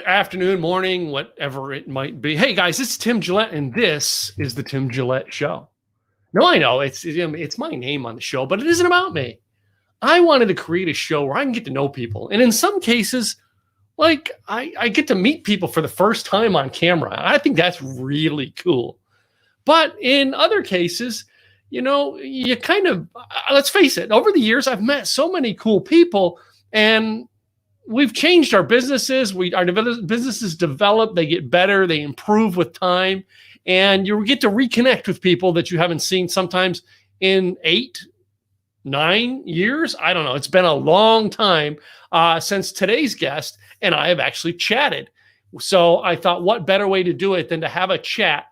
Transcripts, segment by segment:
afternoon, morning, whatever it might be. Hey guys, this is Tim Gillette, and this is the Tim Gillette Show. No, I know it's my name on the show, but it isn't about me. I wanted to create a show where I can get to know people, and in some cases, like I get to meet people for the first time on camera. I think that's really cool. But in other cases, you kind of let's face it. Over the years, I've met so many cool people, and we've changed our businesses. Our businesses develop, they get better, they improve with time, and you get to reconnect with people that you haven't seen sometimes in 8, 9 years. I don't know. It's been a long time since today's guest and I have actually chatted. So I thought, what better way to do it than to have a chat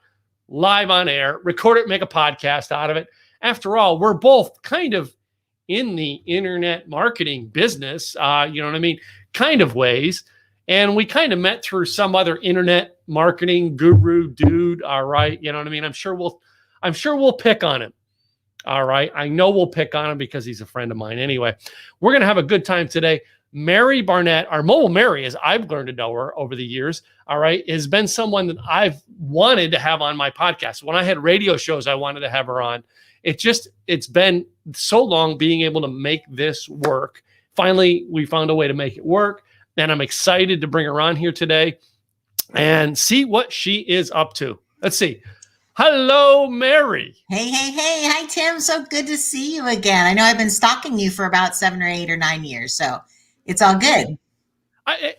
live on air, record it, make a podcast out of it. After all, we're both kind of in the internet marketing business, you know what I mean? Kind of ways. And we kind of met through some other internet marketing guru dude. All right. You know what I mean? I'm sure we'll pick on him. All right. I know we'll pick on him because he's a friend of mine. Anyway, we're going to have a good time today. Mary Barnett, our MobileMary, as I've learned to know her over the years, all right, has been someone that I've wanted to have on my podcast. When I had radio shows, I wanted to have her on. It's been so long being able to make this work. Finally, we found a way to make it work, and I'm excited to bring her on here today and see what she is up to. Let's see. Hello, Mary. Hey. Hi, Tim. So good to see you again. I know I've been stalking you for about 7 or 8 or 9 years, so it's all good. I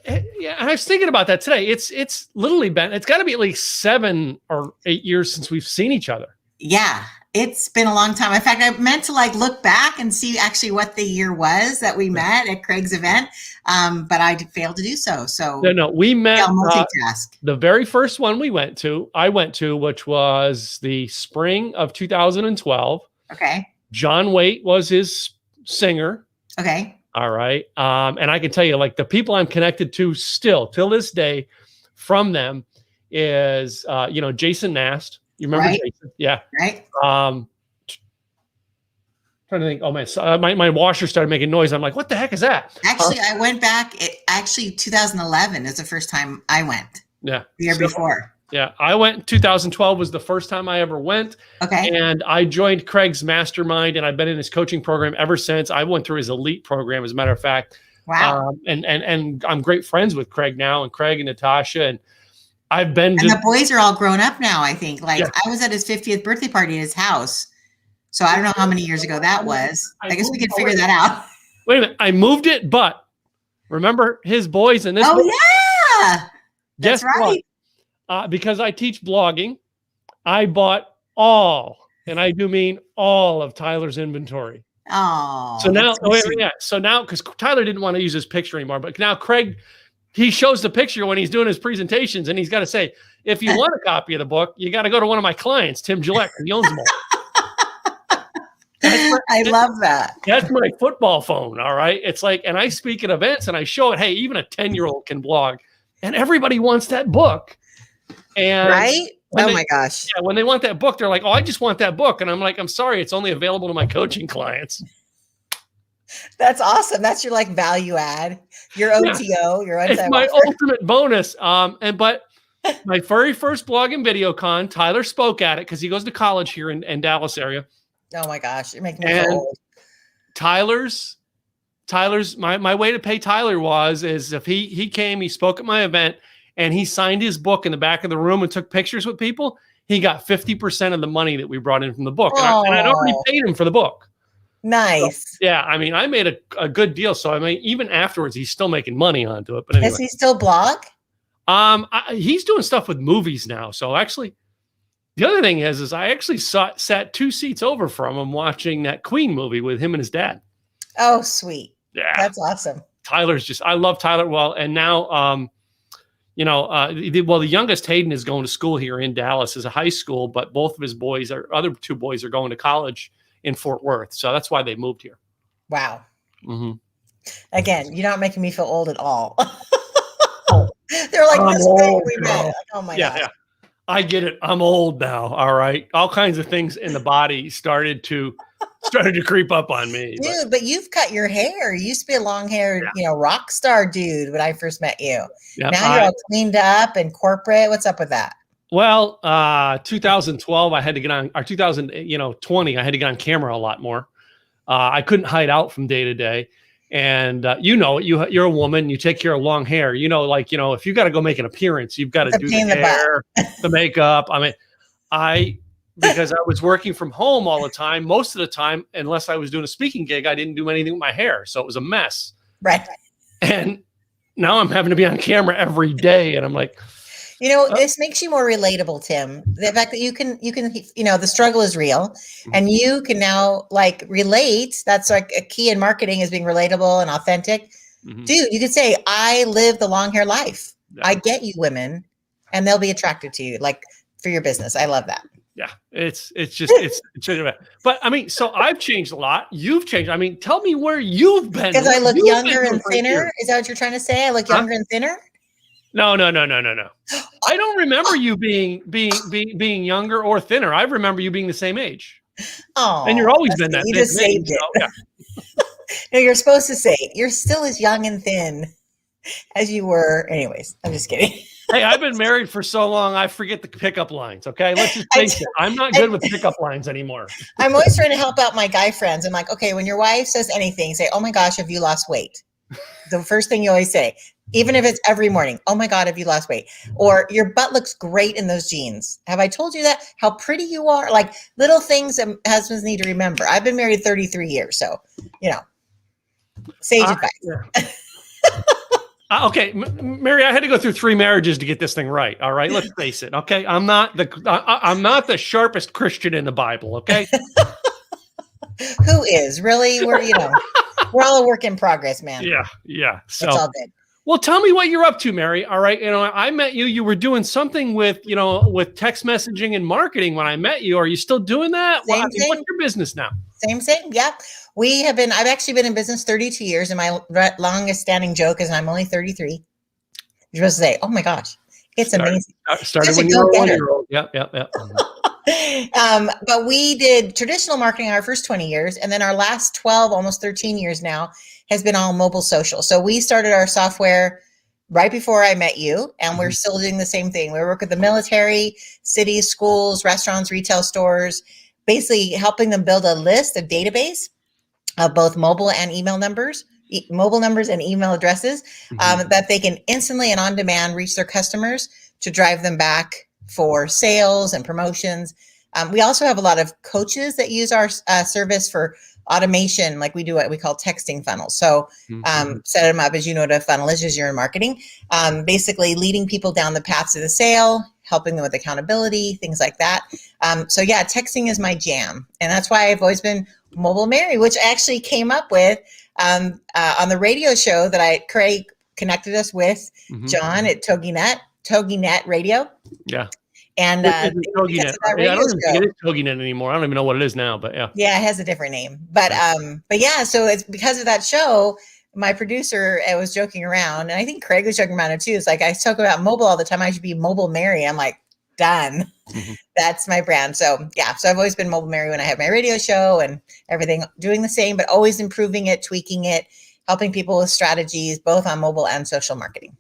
was thinking about that today. It's literally been, it's got to be at least 7 or 8 years since we've seen each other. Yeah. It's been a long time. In fact, I meant to look back and see actually what the year was that we met at Craig's event, but I failed to do so. So no, we met multitask. The very first one I went to, which was the spring of 2012. Okay. John Waite was his singer. Okay. All right. And I can tell you, the people I'm connected to still till this day from them is, Jason Nast. You remember Jason? Yeah. Right. Trying to think. Oh man, my washer started making noise. I'm like, what the heck is that? Actually, I went back. 2011 is the first time I went. Yeah. The year before. Yeah, I went. 2012 was the first time I ever went. Okay. And I joined Craig's mastermind, and I've been in his coaching program ever since. I went through his elite program, as a matter of fact. Wow. And I'm great friends with Craig now, and Craig and Natasha, and I've been. And the boys are all grown up now, I think. I was at his 50th birthday party at his house. So I don't know how many years ago that was. I guess we could figure that out. Wait a minute. I moved it, but remember his boys and this. Oh, yeah. That's right. Because I teach blogging, I bought all, and I do mean all, of Tyler's inventory. Oh. So now, because Tyler didn't want to use his picture anymore, but now Craig, he shows the picture when he's doing his presentations, and he's got to say, if you want a copy of the book, you got to go to one of my clients, Tim Gillette, because he owns them all. I love that. That's my football phone. All right. It's and I speak at events and I show it. Hey, even a 10-year-old can blog, and everybody wants that book. And right. Oh my gosh. Yeah. When they want that book, they're like, oh, I just want that book. And I'm like, I'm sorry. It's only available to my coaching clients. That's awesome. That's your value add, your OTO, your it's my ultimate bonus. But my very first blog and video con, Tyler spoke at it because he goes to college here in Dallas area. Oh my gosh, you're making me feel old. Tyler's my way to pay Tyler is if he came, he spoke at my event, and he signed his book in the back of the room and took pictures with people, he got 50% of the money that we brought in from the book. And I'd already paid him for the book. Nice. So, yeah, I mean, I made a good deal. So I mean, even afterwards, he's still making money onto it. But anyway. Does he still blog? He's doing stuff with movies now. So actually, the other thing is I actually sat 2 seats over from him watching that Queen movie with him and his dad. Oh, sweet. Yeah. That's awesome. I love Tyler. Well, and now, the youngest Hayden is going to school here in Dallas as a high school, but both of his other 2 boys are going to college in Fort Worth. So that's why they moved here. Wow. Mm-hmm. Again, you're not making me feel old at all. They're like, this thing we met. Oh my God. Yeah. I get it. I'm old now. All right. All kinds of things in the body started to started to creep up on me. Dude, but you've cut your hair. You used to be a long-haired, Yeah. rock star dude when I first met you. Yeah, Now you're all cleaned up and corporate. What's up with that? Well, 2012, I had to get on, or 2020, I had to get on camera a lot more. I couldn't hide out from day to day. And you're a woman, you take care of long hair, if you got to go make an appearance, you've got to do the hair, the makeup. I mean, because I was working from home all the time, most of the time, unless I was doing a speaking gig, I didn't do anything with my hair. So it was a mess. Right. And now I'm having to be on camera every day. And I'm like, this makes you more relatable, Tim. The fact that you can, the struggle is real and you can now relate. That's like a key in marketing, is being relatable and authentic. Mm-hmm. Dude, you could say, I live the long hair life. Yeah. I get you women, and they'll be attracted to you for your business. I love that. Yeah, it's but I mean, so I've changed a lot. You've changed. I mean, tell me where you've been. Because I look younger and thinner. Is that what you're trying to say? I look younger and thinner? No. I don't remember you being younger or thinner. I remember you being the same age. Oh, and you're always been that. You just saved it. So, yeah. No, you're supposed to say you're still as young and thin as you were. Anyways, I'm just kidding. Hey, I've been married for so long, I forget the pickup lines. Okay, let's just face it. I'm not good with pickup lines anymore. I'm always trying to help out my guy friends. I'm like, okay, when your wife says anything, say, "Oh my gosh, have you lost weight?" The first thing you always say, even if it's every morning, "Oh my God, have you lost weight?" Or "Your butt looks great in those jeans. Have I told you that? How pretty you are." Like little things that husbands need to remember. I've been married 33 years, so sage advice. Yeah. Okay, Mary, I had to go through 3 marriages to get this thing right. All right, let's face it. Okay, I'm not the sharpest Christian in the Bible. Okay, who is really? We're all a work in progress, man. Yeah. So it's all good. Well, tell me what you're up to, Mary. All right, I met you. You were doing something with text messaging and marketing when I met you. Are you still doing that? What's your business now? Same thing. Yeah. I've actually been in business 32 years, and my longest standing joke is I'm only 33. You're supposed to say, "Oh my gosh, it's amazing." Started when you were 1-year-old. Yep. But we did traditional marketing our first 20 years, and then our last 12, almost 13 years now has been all mobile social. So we started our software right before I met you, and we're still doing the same thing. We work with the military, cities, schools, restaurants, retail stores, basically helping them build a database of both mobile and email numbers, mobile numbers and email addresses that they can instantly and on demand reach their customers to drive them back for sales and promotions. We also have a lot of coaches that use our service for automation, like we do what we call texting funnels. So set them up, as you know what a funnel is, as you're in marketing, basically leading people down the path to the sale, helping them with accountability, things like that. So yeah, texting is my jam. And that's why I've always been MobileMary, which I actually came up with on the radio show that Craig connected us with, John at TogiNet Radio. Yeah. And I don't even think it is TogiNet anymore. I don't even know what it is now, but yeah. Yeah, it has a different name. But yeah, so it's because of that show, my producer was joking around, and I think Craig was joking around it too. It's like, I talk about mobile all the time. I should be MobileMary. I'm like, done. That's my brand. So yeah, so I've always been MobileMary when I have my radio show and everything, doing the same, but always improving it, tweaking it, helping people with strategies, both on mobile and social marketing.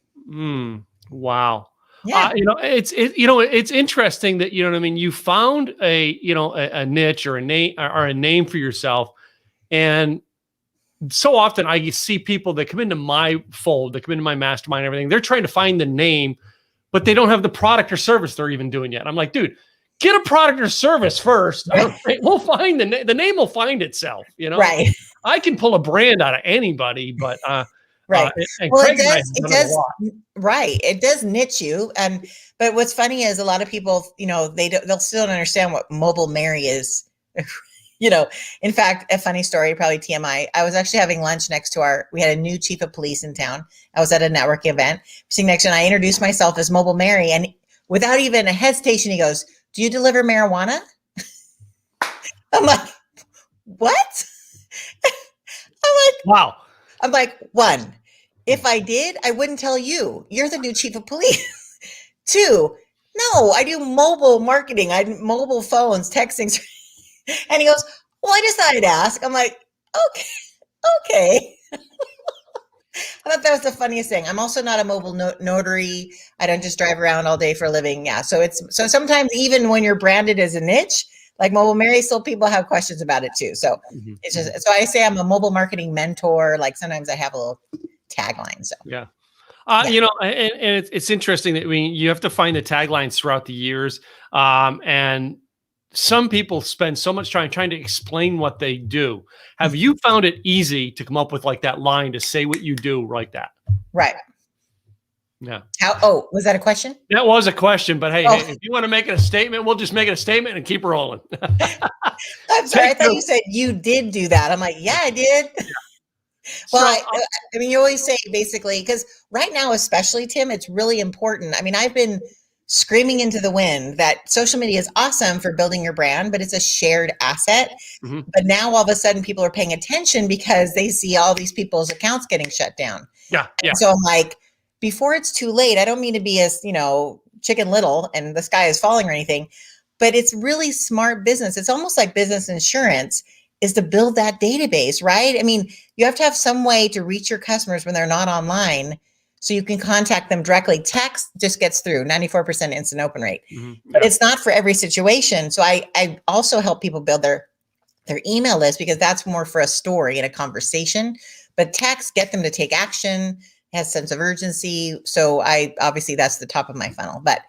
Wow. Yeah. It's interesting that, you found a niche or a name for yourself. And so often I see people that come into my fold, that come into my mastermind, and everything, they're trying to find the name, but they don't have the product or service they're even doing yet. I'm like, dude, get a product or service first. Right. We'll find the name will find itself, Right. I can pull a brand out of anybody, but, right. It does. Right. It does niche you. But what's funny is a lot of people, they'll still don't understand what MobileMary is. In fact, a funny story, probably TMI. I was actually having lunch next to we had a new chief of police in town. I was at a networking event. Sitting next to him, and I introduced myself as MobileMary, and without even a hesitation, he goes, "Do you deliver marijuana?" I'm like, "What?" I'm like, "Wow." I'm like, 1, if I did, I wouldn't tell you. You're the new chief of police. 2, no, I do mobile marketing. I do mobile phones, texting. And he goes, Well, I just thought I'd ask. I'm like, okay, okay. I thought that was the funniest thing. I'm also not a mobile notary. I don't just drive around all day for a living. Yeah. So sometimes even when you're branded as a niche, like MobileMary, still people have questions about it too. So it's just, so I say I'm a mobile marketing mentor. Like sometimes I have a little tagline. So Yeah. Yeah. You know, and it's interesting that you have to find the taglines throughout the years. And some people spend so much time trying to explain what they do. Have you found it easy to come up with like that line to say what you do like that? Right. Yeah. Was that a question? That was a question, but hey, Oh. if you want to make it a statement, we'll just make it a statement and keep rolling. I'm sorry. I thought you said you did do that. I'm like, yeah, I did. Yeah. Well, So, I mean, you always say basically, because right now, especially Tim, it's really important. I mean, I've been screaming into the wind that social media is awesome for building your brand, but it's a shared asset. But now all of a sudden people are paying attention because they see all these people's accounts getting shut down. Yeah. Yeah. And so I'm like, before it's too late, I don't mean to be as, Chicken Little and the sky is falling or anything, but it's really smart business. It's almost like business insurance is to build that database, right? I mean, you have to have some way to reach your customers when they're not online so you can contact them directly. Text just gets through, 94% instant open rate. But it's not for every situation. So I also help people build their email list because that's more for a story and a conversation. But text, get them to take action, has sense of urgency. So obviously that's the top of my funnel. But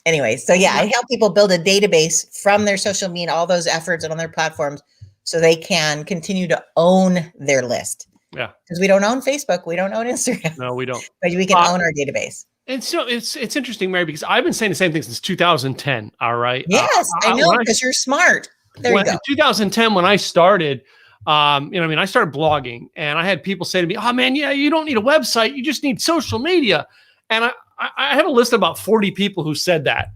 anyway, so yeah, I help people build a database from their social media, all those efforts and on their platforms so they can continue to own their list. Yeah. Because we don't own Facebook. We don't own Instagram. No, we don't. But we can own our database. And so it's interesting, Mary, because I've been saying the same thing since 2010. All right. Yes, I know, because you're smart. There you go. In 2010, when I started, I started blogging and I had people say to me, oh man, yeah, you don't need a website. You just need social media. And I have a list of about 40 people who said that.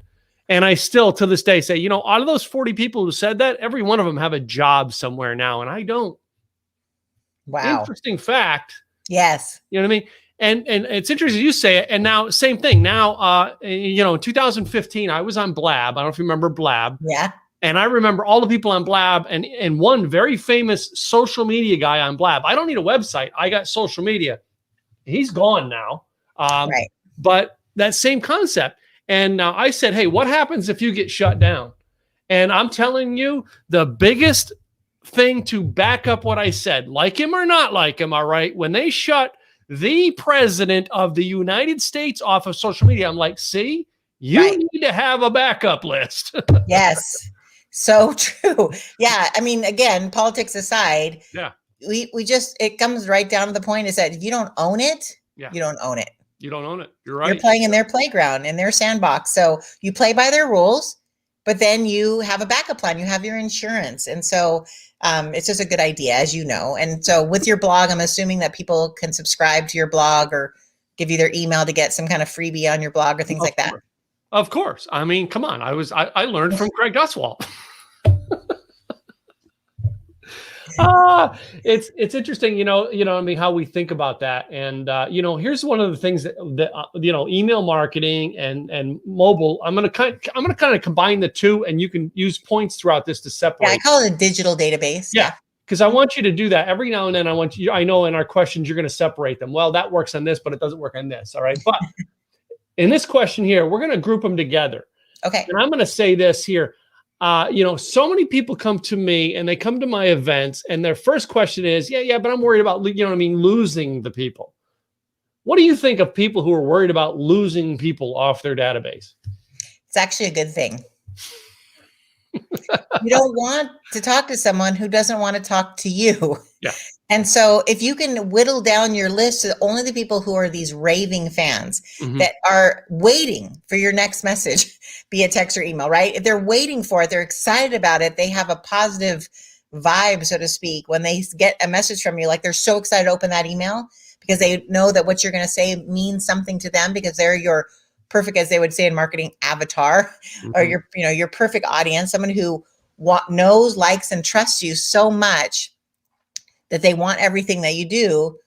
And I still to this day say, out of those 40 people who said that, every one of them have a job somewhere now. And I don't. Wow. Interesting fact. Yes. You know what I mean? And it's interesting you say it. And now same thing. Now, in 2015, I was on Blab. I don't know if you remember Blab. Yeah. And I remember all the people on Blab and one very famous social media guy on Blab. I don't need a website. I got social media. He's gone now. Right. But that same concept. And now I said, hey, what happens if you get shut down? And I'm telling you, the biggest thing to back up what I said, like him or not like him, all right, when they shut the president of the United States off of social media, I'm like, see, you need to have a backup list. Yes. So true. Yeah. I mean, again, politics aside, it comes right down to the point is that if you don't own it, you don't own it. You don't own it. You're right. You're playing in their playground, in their sandbox. So you play by their rules, but then you have a backup plan. You have your insurance. And so it's just a good idea, as you know. And so with your blog, I'm assuming that people can subscribe to your blog or give you their email to get some kind of freebie on your blog or things like that. Of course. I mean, come on. I learned from Craig Duswalt. It's interesting, how we think about that. And, here's one of the things that email marketing and mobile, I'm going to kind of combine the two, and you can use points throughout this to separate. Yeah, I call it a digital database. Yeah. Because I want you to do that every now and then. I know in our questions, you're going to separate them. Well, that works on this, but it doesn't work on this. All right. But in this question here, we're going to group them together. Okay. And I'm going to say this here. So many people come to me and they come to my events and their first question is, but I'm worried about, losing the people. What do you think of people who are worried about losing people off their database? It's actually a good thing. You don't want to talk to someone who doesn't want to talk to you. Yeah. And so if you can whittle down your list to only the people who are these raving fans that are waiting for your next message, be it text or email, right? If they're waiting for it, they're excited about it. They have a positive vibe, so to speak, when they get a message from you, like they're so excited to open that email because they know that what you're going to say means something to them because they're your perfect, as they would say in marketing, avatar, or your perfect audience, someone who knows, likes, and trusts you so much that they want everything that you do.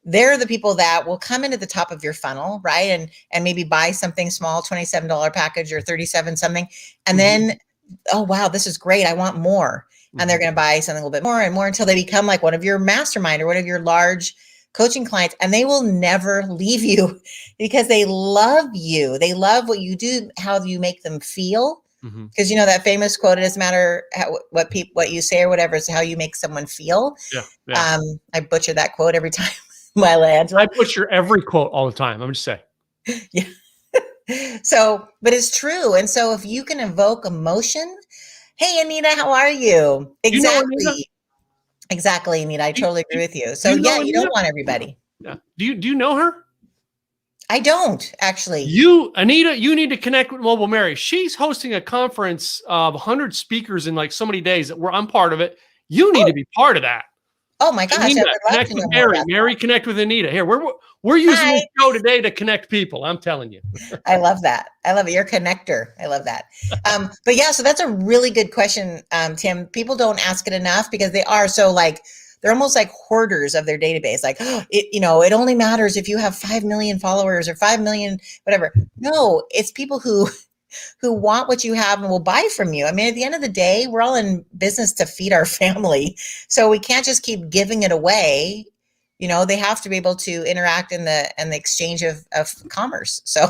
They're the people that will come into the top of your funnel, right? And maybe buy something small, $27 package or $37 something. And then, oh, wow, this is great. I want more. and they're going to buy something a little bit more and more until they become like one of your mastermind or one of your large coaching clients, and they will never leave you because they love you. They love what you do, how you make them feel. Because that famous quote, it doesn't matter what you say or whatever, it's how you make someone feel. Yeah. I butcher that quote every time. Angela. I butcher every quote all the time. I'm just saying. Yeah. So, but it's true. And so if you can evoke emotion, hey, Anita, how are you? Exactly. You know, Anita? Exactly, Anita. I totally agree with you. So you don't want everybody. Yeah. Do you know her? I don't actually. Anita, you need to connect with MobileMary. She's hosting a conference of 100 speakers in like so many days where I'm part of it. You need to be part of that. Oh my gosh. Anita, connect with Mary. Mary, connect with Anita. Here, we're using this show today to connect people. I'm telling you. I love that. I love it. You're a connector. I love that. But yeah, so that's a really good question, Tim. People don't ask it enough because they are so like, they're almost like hoarders of their database. Like, it only matters if you have 5 million followers or 5 million, whatever. No, it's people who want what you have and will buy from you. I mean, at the end of the day, we're all in business to feed our family. So we can't just keep giving it away. They have to be able to interact in the exchange of commerce. So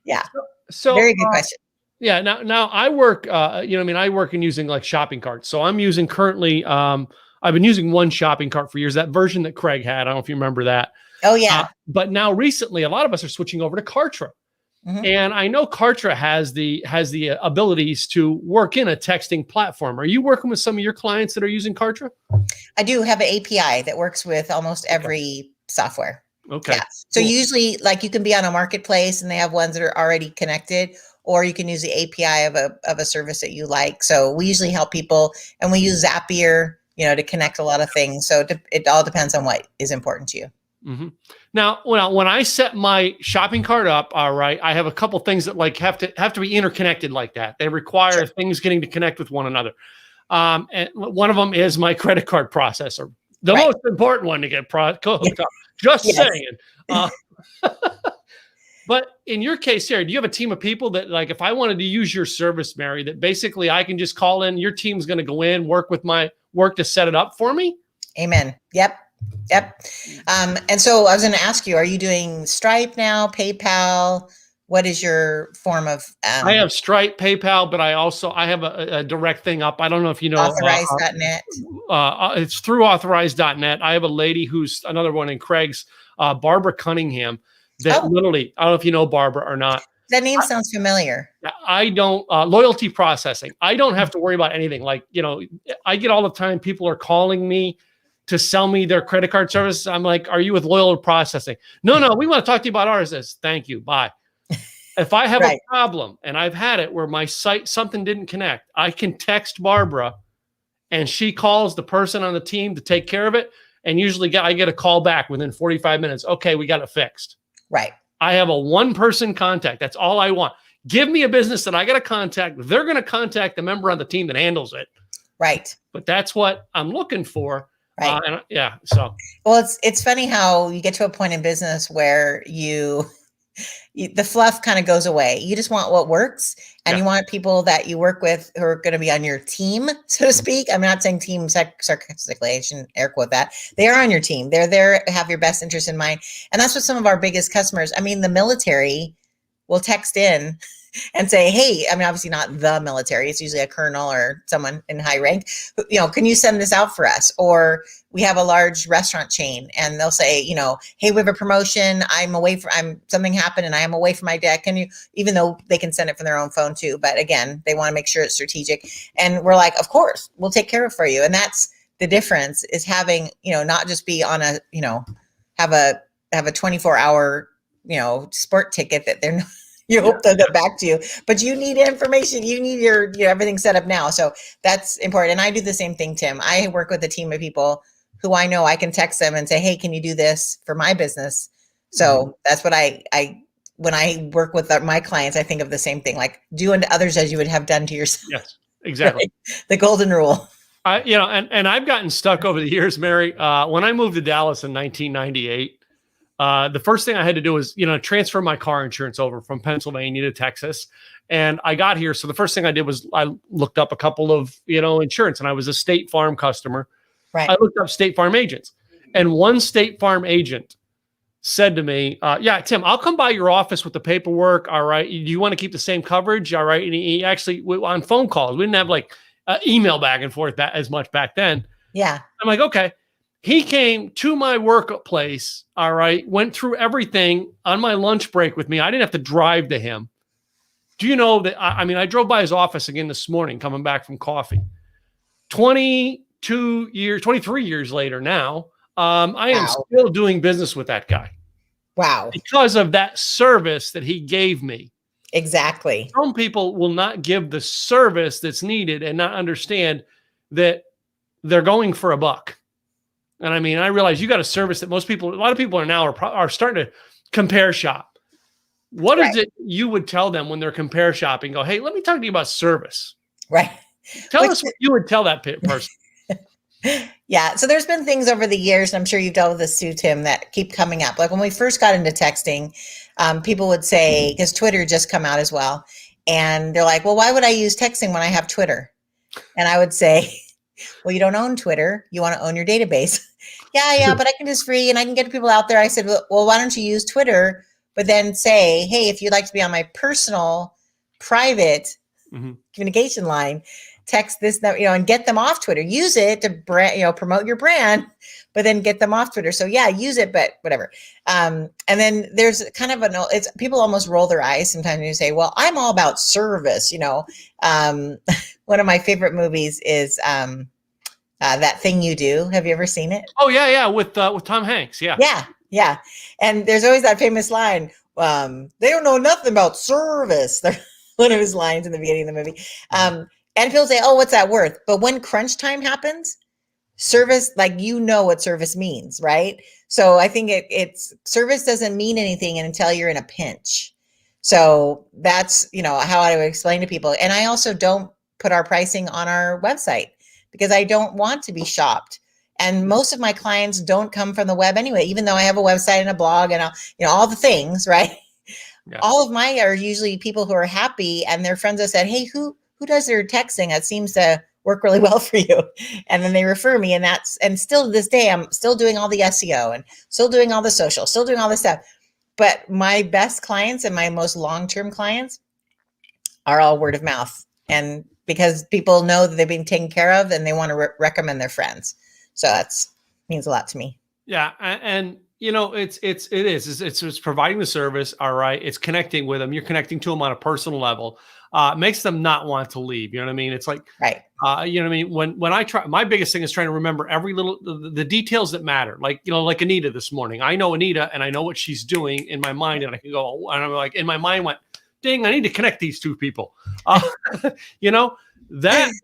yeah. So very good question. Yeah. Now I work, I work in using like shopping carts. So I'm using currently, I've been using one shopping cart for years, that version that Craig had. I don't know if you remember that. Oh yeah. But now recently, a lot of us are switching over to Kartra. And I know Kartra has the abilities to work in a texting platform. Are you working with some of your clients that are using Kartra? I do have an API that works with almost every software. Okay. Yeah. So usually like you can be on a marketplace and they have ones that are already connected, or you can use the API of a service that you like. So we usually help people, and we use Zapier, to connect a lot of things. So it all depends on what is important to you. Now, when I set my shopping cart up, all right, I have a couple things that like have to be interconnected like that. They require things getting to connect with one another. And one of them is my credit card processor, the most important one to get hooked up. Just saying. But in your case, Sarah, do you have a team of people that, like, if I wanted to use your service, Mary, that basically I can just call in, your team's going to go in, work to set it up for me? Amen. Yep. And so I was going to ask you, are you doing Stripe now, PayPal? What is your form of? I have Stripe, PayPal, but I have a direct thing up. I don't know if you know. Authorize.net. It's through authorize.net. I have a lady who's another one in Craig's, Barbara Cunningham, that literally, I don't know if you know Barbara or not. That name sounds familiar. I don't, loyalty processing. I don't have to worry about anything. Like, I get all the time, people are calling me to sell me their credit card service. I'm like, are you with loyalty processing? No, we want to talk to you about ours. Thank you. Bye. If I have a problem, and I've had it where my site, something didn't connect, I can text Barbara and she calls the person on the team to take care of it. And usually I get a call back within 45 minutes. Okay, we got it fixed. Right. I have a one-person contact. That's all I want. Give me a business that I got to contact. They're going to contact the member on the team that handles it. Right. But that's what I'm looking for. Right. Well, it's funny how you get to a point in business where the fluff kind of goes away. You just want what works, and you want people that you work with who are going to be on your team, so to speak. I'm not saying team sarcastically. I shouldn't air quote that. They are on your team. They're there to have your best interest in mind. And that's what some of our biggest customers, I mean, the military will text in and say, hey, I mean, obviously not the military. It's usually a colonel or someone in high rank. Can you send this out for us? Or we have a large restaurant chain and they'll say, hey, we have a promotion. Something happened and I am away from my desk. Can you, even though they can send it from their own phone too. But again, they want to make sure it's strategic. And we're like, of course, we'll take care of it for you. And that's the difference, is having, not just be on a, have a 24-hour, sport ticket that they're not. You hope they'll get back to you, but you need information. You need your everything set up now. So that's important. And I do the same thing, Tim. I work with a team of people who I know I can text them and say, hey, can you do this for my business? So that's what when I work with my clients, I think of the same thing, like do unto others as you would have done to yourself. Yes, exactly. Right? The golden rule. And I've gotten stuck over the years, Mary. When I moved to Dallas in 1998, the first thing I had to do was, transfer my car insurance over from Pennsylvania to Texas. And I got here. So the first thing I did was I looked up a couple of, insurance, and I was a State Farm customer. Right. I looked up State Farm agents, and one State Farm agent said to me, yeah, Tim, I'll come by your office with the paperwork. All right. Do you want to keep the same coverage? All right. And he actually, on phone calls, we didn't have like email back and forth as much back then. Yeah. I'm like, okay. He came to my workplace. All right. Went through everything on my lunch break with me. I didn't have to drive to him. Do you know that? I drove by his office again this morning, coming back from coffee. 23 years later now, I am still doing business with that guy. Wow. Because of that service that he gave me. Exactly. Some people will not give the service that's needed and not understand that they're going for a buck. And I realize you got a service that a lot of people are starting to compare shop. What is it you would tell them when they're compare shopping? Go, hey, let me talk to you about service. Right. Tell us what you would tell that person. Yeah. So there's been things over the years, and I'm sure you've dealt with this too, Tim, that keep coming up. Like when we first got into texting, people would say, because Twitter just come out as well. And they're like, well, why would I use texting when I have Twitter? And I would say, well, you don't own Twitter. You want to own your database. Yeah, but I can just free and I can get people out there. I said, well, why don't you use Twitter, but then say, hey, if you'd like to be on my personal, private communication line, text this, that, and get them off Twitter. Use it to promote your brand, but then get them off Twitter. So yeah, use it, but whatever. And then there's kind of it's people almost roll their eyes sometimes when you say, well, I'm all about service. One of my favorite movies is That Thing You Do. Have you ever seen it? Oh yeah. With Tom Hanks. Yeah. Yeah. And there's always that famous line. They don't know nothing about service. They're one of his lines in the beginning of the movie. And people say, oh, what's that worth? But when crunch time happens, service, what service means, right? So I think it's service doesn't mean anything until you're in a pinch. So that's, how I would explain to people. And I also don't put our pricing on our website because I don't want to be shopped. And most of my clients don't come from the web anyway, even though I have a website and a blog and all the things, right? Yeah. All of my are usually people who are happy and their friends have said, hey, who does their texting? That seems to work really well for you. And then they refer me, and still to this day, I'm still doing all the SEO and still doing all the social, still doing all this stuff. But my best clients and my most long-term clients are all word of mouth. And because people know that they've been taken care of and they want to recommend their friends. So that's means a lot to me. Yeah. And it's providing the service. All right. It's connecting with them. You're connecting to them on a personal level. Makes them not want to leave. You know what I mean? It's like, right. You know what I mean? When I try, my biggest thing is trying to remember every little, the details that matter. Like Anita this morning, I know Anita and I know what she's doing in my mind, and I can go, and I'm like, in my mind went, ding, I need to connect these two people. That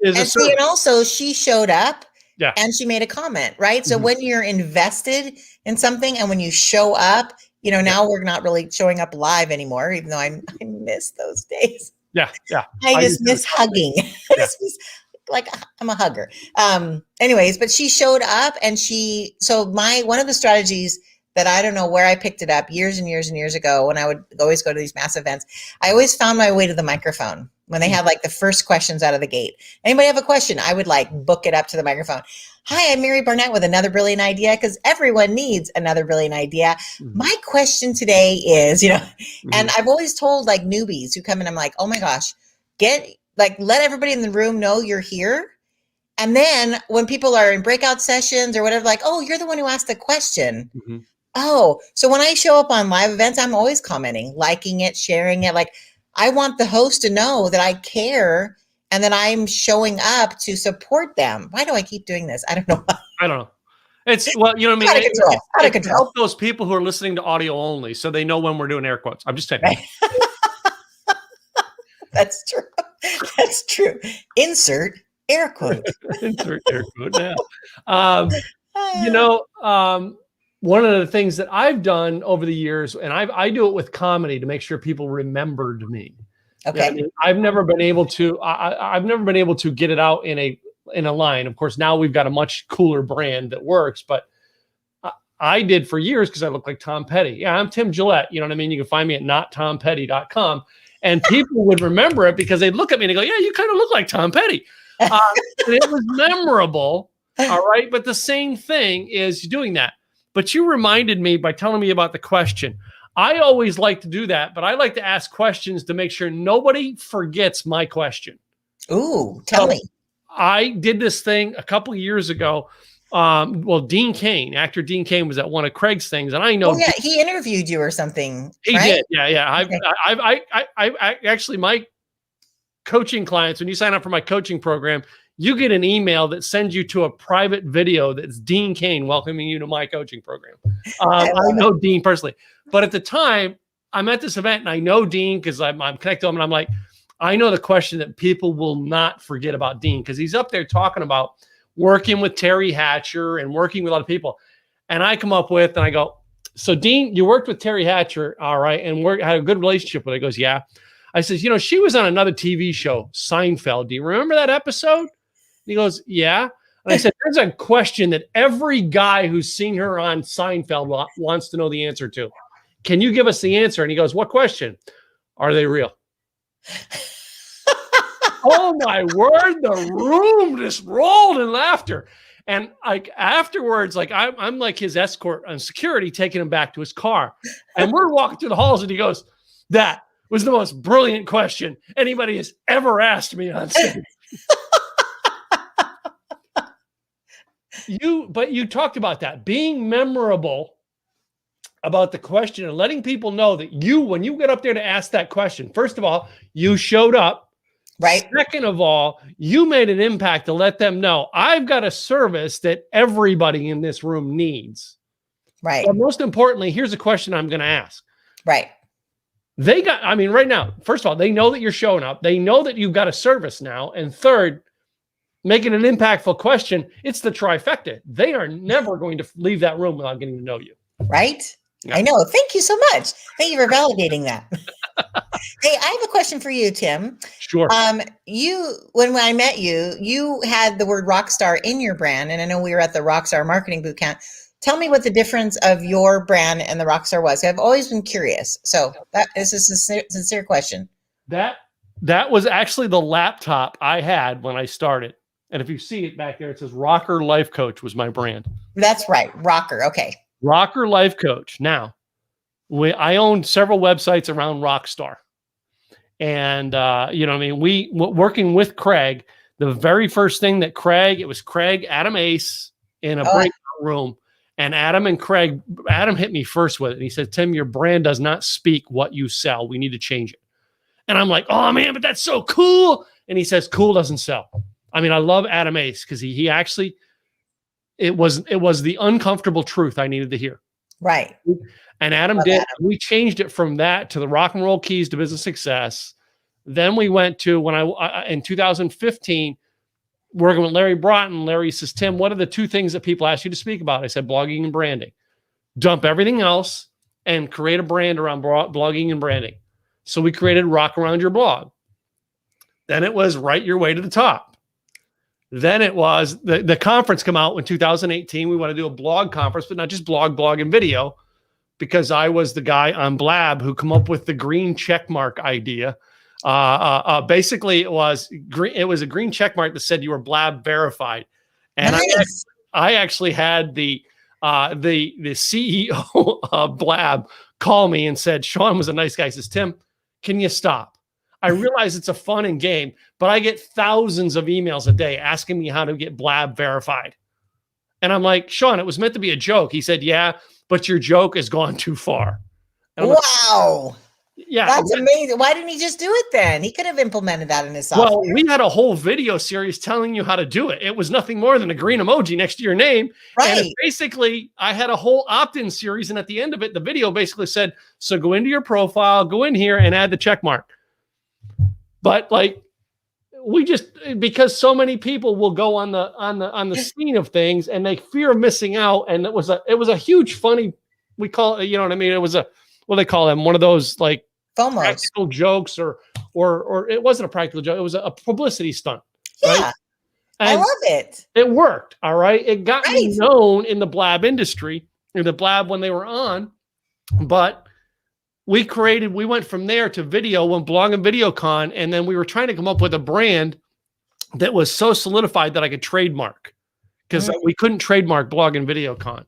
is and also she showed up. Yeah. And she made a comment, right? So when you're invested in something and when you show up, now we're not really showing up live anymore, even though I miss those days. Yeah. I just miss hugging. Yeah. I'm a hugger. Anyways, but she showed up and one of the strategies that I don't know where I picked it up years and years and years ago when I would always go to these mass events, I always found my way to the microphone when they had the first questions out of the gate. Anybody have a question? I would book it up to the microphone. Hi, I'm Mary Barnett with another brilliant idea, because everyone needs another brilliant idea. My question today is, and I've always told newbies who come in, I'm like, oh my gosh, let everybody in the room know you're here. And then when people are in breakout sessions or whatever, oh, you're the one who asked the question. Oh, so when I show up on live events, I'm always commenting, liking it, sharing it. I want the host to know that I care and that I'm showing up to support them. Why do I keep doing this? I don't know. I don't know. It's, well, you know what I mean? Out of control. Help those people who are listening to audio only so they know when we're doing air quotes. I'm just saying. Right. That's true. That's true. Insert air quote. Insert air quote now. One of the things that I've done over the years, and I do it with comedy to make sure people remembered me. Okay. I've never been able to get it out in a line. Of course, now we've got a much cooler brand that works, but I did for years because I look like Tom Petty. Yeah, I'm Tim Gillette. You know what I mean? You can find me at nottompetty.com. And people would remember it because they'd look at me and they go, yeah, you kind of look like Tom Petty. And it was memorable. All right. But the same thing is doing that. But you reminded me by telling me about the question. I always like to do that, but I like to ask questions to make sure nobody forgets my question. Ooh, tell me. I did this thing a couple of years ago. Dean Cain, actor Dean Cain, was at one of Craig's things, and I know. Oh yeah, he interviewed you or something. He did. Yeah. Okay. I actually, my coaching clients, when you sign up for my coaching program, you get an email that sends you to a private video that's Dean Cain welcoming you to my coaching program. I know Dean personally, but at the time I'm at this event and I know Dean because I'm connected to him, and I'm like, I know the question that people will not forget about Dean because he's up there talking about working with Terry Hatcher and working with a lot of people. And I come up with, and I go, so Dean, you worked with Terry Hatcher, all right, and had a good relationship with her. He goes, yeah. I says, she was on another TV show, Seinfeld. Do you remember that episode? He goes, yeah. And I said, there's a question that every guy who's seen her on Seinfeld wants to know the answer to. Can you give us the answer? And he goes, what question? Are they real? Oh my word, the room just rolled in laughter. And like afterwards, like I'm like his escort on security, taking him back to his car. And we're walking through the halls and he goes, that was the most brilliant question anybody has ever asked me on stage. But you talked about that being memorable about the question and letting people know that when you get up there to ask that question, first of all, you showed up. Right. Second of all, you made an impact to let them know I've got a service that everybody in this room needs. Right. But most importantly, here's a question I'm going to ask. Right. Right now, first of all, they know that you're showing up. They know that you've got a service now. And third, making an impactful question, it's the trifecta. They are never going to leave that room without getting to know you. Right? Yeah. I know. Thank you so much. Thank you for validating that. Hey, I have a question for you, Tim. Sure. When I met you, you had the word Rockstar in your brand. And I know we were at the Rockstar Marketing Bootcamp. Tell me what the difference of your brand and the Rockstar was. I've always been curious. So this is a sincere question. That was actually the laptop I had when I started. And if you see it back there, it says Rocker Life Coach was my brand. That's right. Rocker. Okay. Rocker Life Coach. Now, I own several websites around Rockstar. And, working with Craig, the very first thing that it was Craig, Adam Ace in a breakout room. And Adam hit me first with it. And he said, Tim, your brand does not speak what you sell. We need to change it. And I'm like, oh man, but that's so cool. And he says, cool doesn't sell. I mean, I love Adam Ace because he actually, it was the uncomfortable truth I needed to hear. Right. And Adam did. We changed it from that to the rock and roll keys to business success. Then we went to in 2015, working with Larry Broughton. Larry says, Tim, what are the two things that people ask you to speak about? I said, blogging and branding. Dump everything else and create a brand around blogging and branding. So we created Rock Around Your Blog. Then it was Write Your Way to the Top. Then it was the conference come out in 2018. We want to do a blog conference, but not just blog and video, because I was the guy on Blab who come up with the green check mark idea. Basically, it was a green check mark that said you were Blab verified, and nice. I actually had the CEO of Blab call me and said, Sean was a nice guy. He says, Tim, can you stop? I realize it's a fun and game, but I get thousands of emails a day asking me how to get Blab verified. And I'm like, Sean, it was meant to be a joke. He said, yeah, but your joke has gone too far. Wow. Yeah. That's amazing. Why didn't he just do it then? He could have implemented that in his software. Well, we had a whole video series telling you how to do it. It was nothing more than a green emoji next to your name. Right. And basically, I had a whole opt-in series. And at the end of it, the video basically said, so go into your profile, go in here and add the check mark. But like, because so many people will go on the scene of things and they fear missing out. And it was a huge funny, we call it, you know what I mean? It was what do they call them? One of those like FOMOs. Practical jokes or it wasn't a practical joke. It was a publicity stunt. Yeah. Right? I love it. It worked. All right. It got me known in the Blab industry. the Blab when they were on, but we went from there to video when Blog and VideoCon, and then we were trying to come up with a brand that was so solidified that I could trademark, because we couldn't trademark Blog and VideoCon.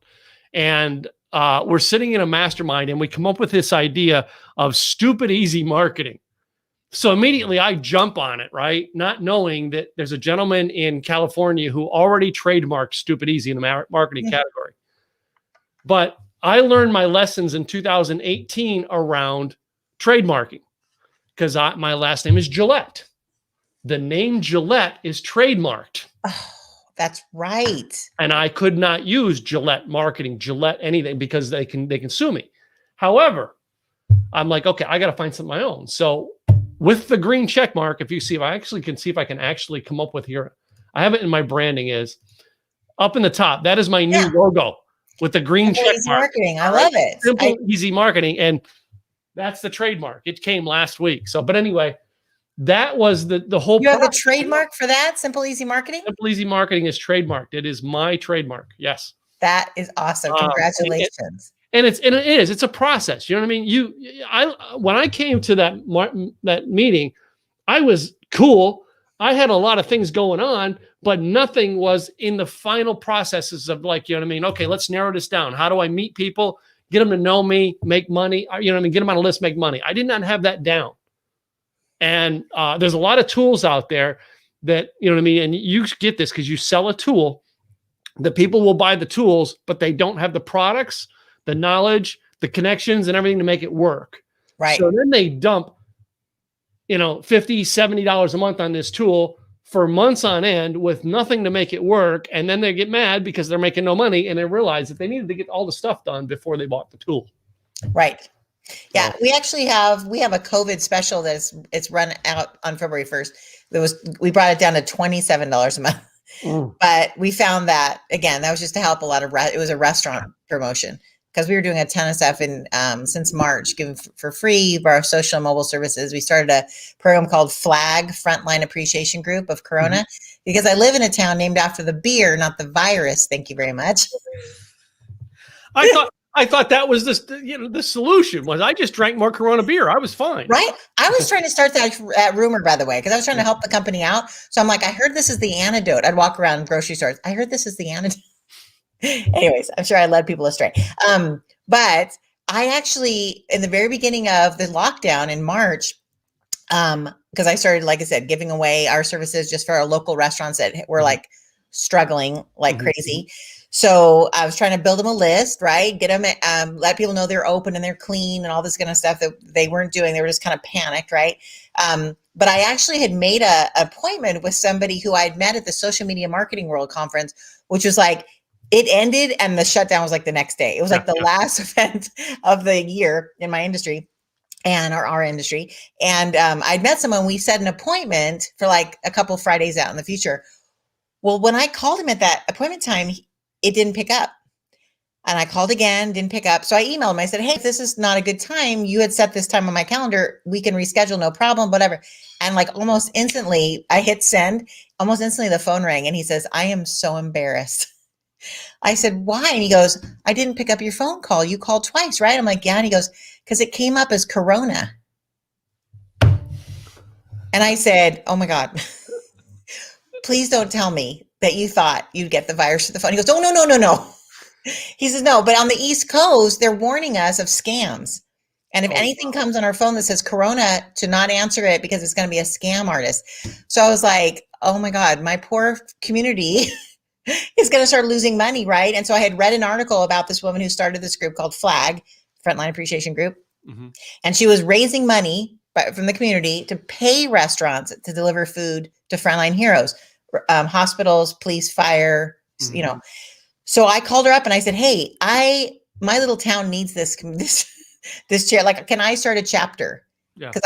And we're sitting in a mastermind and we come up with this idea of stupid easy marketing. So immediately I jump on it, right? Not knowing that there's a gentleman in California who already trademarked stupid easy in the marketing category. But I learned my lessons in 2018 around trademarking, because my last name is Gillette. The name Gillette is trademarked. Oh, that's right. And I could not use Gillette marketing, Gillette anything, because they can sue me. However, I'm like, okay, I got to find something of my own. So with the green check mark, if I can actually come up with here, I have it in my branding, is up in the top. That is my new logo with the green check mark. Marketing. I love it. Simple, easy marketing. And that's the trademark. It came last week. So, but anyway, that was the whole. You have a trademark for that? Simple Easy Marketing? Simple Easy Marketing is trademarked. It is my trademark. Yes. That is awesome. Congratulations. And it is. It's a process. You know what I mean? When I came to that meeting, I was cool. I had a lot of things going on, but nothing was in the final processes of, like, you know what I mean? Okay, let's narrow this down. How do I meet people, get them to know me, make money? You know what I mean? Get them on a list, make money. I did not have that down. And there's a lot of tools out there that, you know what I mean? And you get this because you sell a tool that people will buy the tools, but they don't have the products, the knowledge, the connections, and everything to make it work. Right. So then they dump, $50, $70 a month on this tool for months on end with nothing to make it work. And then they get mad because they're making no money, and they realize that they needed to get all the stuff done before they bought the tool. Right. Yeah. We actually have a COVID special it's run out on February 1st. We brought it down to $27 a month, but we found that, again, that was just to help a lot of, it was a restaurant promotion, because we were doing a ton of stuff since March, giving for free for our social and mobile services. We started a program called FLAG, Frontline Appreciation Group of Corona, because I live in a town named after the beer, not the virus. Thank you very much. I thought that was the solution was I just drank more Corona beer. I was fine. Right. I was trying to start that rumor, by the way, because I was trying to help the company out. So I'm like, I heard this is the antidote. I'd walk around grocery stores. I heard this is the antidote. Anyways, I'm sure I led people astray. But I actually, in the very beginning of the lockdown in March, because I started, like I said, giving away our services just for our local restaurants that were like struggling like crazy. So I was trying to build them a list, right? Get them, let people know they're open and they're clean and all this kind of stuff that they weren't doing. They were just kind of panicked, right? But I actually had made an appointment with somebody who I'd met at the Social Media Marketing World Conference, which was like, it ended and the shutdown was like the next day. It was like the last event of the year in my industry and our industry. And I'd met someone, we set an appointment for like a couple of Fridays out in the future. Well, when I called him at that appointment time, it didn't pick up. And I called again, didn't pick up. So I emailed him. I said, hey, if this is not a good time, you had set this time on my calendar, we can reschedule, no problem, whatever. And like almost instantly, I hit send. Almost instantly, the phone rang and he says, I am so embarrassed. I said, why? And he goes, I didn't pick up your phone call. You called twice, right? I'm like, yeah. And he goes, because it came up as Corona. And I said, oh my God, please don't tell me that you thought you'd get the virus to the phone. He goes, oh, no. He says, no, but on the East Coast, they're warning us of scams. And if anything comes on our phone that says Corona, to not answer it because it's going to be a scam artist. So I was like, oh my God, my poor community is going to start losing money, right? And so I had read an article about this woman who started this group called FLAG, Frontline Appreciation Group. And she was raising money from the community to pay restaurants to deliver food to frontline heroes, hospitals, police, fire, So I called her up and I said, hey, my little town needs this chair. Like, can I start a chapter? Because